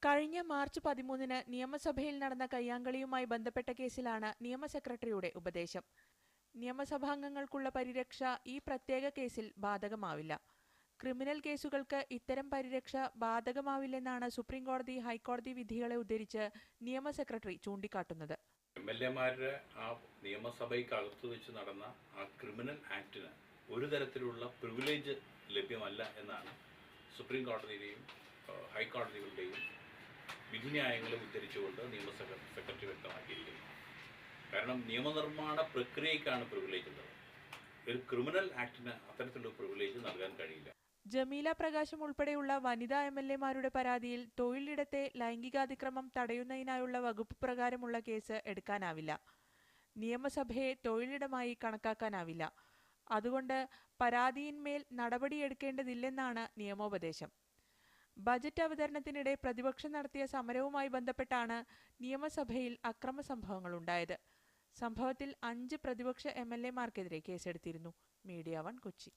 കഴിഞ്ഞ മാർച്ച് 13-ന് നിയമസഭയിൽ നടന്ന കയ്യാങ്കളിയുമായി ബന്ധപ്പെട്ട കേസിലാണ് നിയമ സെക്രട്ടറിയുടെ ഉപദേശം. നിയമസഭാംഗങ്ങൾക്കുള്ള പരിരക്ഷ ഈ പ്രത്യേക കേസിൽ ബാധകമാവില്ല. ക്രിമിനൽ കേസുകൾക്ക് ഇത്തരം പരിരക്ഷ ബാധകമാവില്ലെന്നാണ് സുപ്രീംകോടതി, ഹൈക്കോടതി വിധികളെ ഉദ്ധരിച്ച് നിയമ സെക്രട്ടറി ചൂണ്ടിക്കാട്ടുന്നത്. എംഎൽഎമാരുടെ ആ നിയമസഭയ്ക്കകത്ത് വെച്ച് നടന്ന ആ ക്രിമിനൽ ആക്ടിന് ഒരു തരത്തിലുള്ള പ്രിവിലേജ് ലഭ്യമല്ല എന്നാണ് സുപ്രീം കോടതിയുടെയും ഹൈക്കോടതികളുടെയും വിധിന്യായങ്ങളെ ഉദ്ധരിച്ചുകൊണ്ട് നിയമ സെക്രട്ടറി വ്യക്തമാക്കിയിരിക്കുന്നത്. കാരണം നിയമനിർമ്മാണ പ്രക്രിയയ്ക്കാണ് പ്രിവിലേജ് ഉള്ളത്. ഒരു ക്രിമിനൽ ആക്ടിന് അത്തരത്തിലുള്ള പ്രിവിലേജ് നൽകാൻ കഴിയില്ല. ജമീല പ്രകാശം ഉൾപ്പെടെയുള്ള വനിതാ എംഎൽഎമാരുടെ പരാതിയിൽ തൊഴിലിടത്തെ ലൈംഗികാതിക്രമം തടയുന്നതിനായുള്ള വകുപ്പ് പ്രകാരമുള്ള കേസ് എടുക്കാനാവില്ല. നിയമസഭയെ തൊഴിലിടമായി കണക്കാക്കാനാവില്ല. അതുകൊണ്ട് പരാതിയിന്മേൽ നടപടിയെടുക്കേണ്ടതില്ലെന്നാണ് നിയമോപദേശം. ബജറ്റ് അവതരണത്തിനിടെ പ്രതിപക്ഷം നടത്തിയ സമരവുമായി ബന്ധപ്പെട്ടാണ് നിയമസഭയിൽ അക്രമ സംഭവങ്ങളുണ്ടായത്. സംഭവത്തിൽ 5 പ്രതിപക്ഷ എംഎൽഎമാർക്കെതിരെ കേസെടുത്തിരുന്നു. മീഡിയ 1 കൊച്ചി.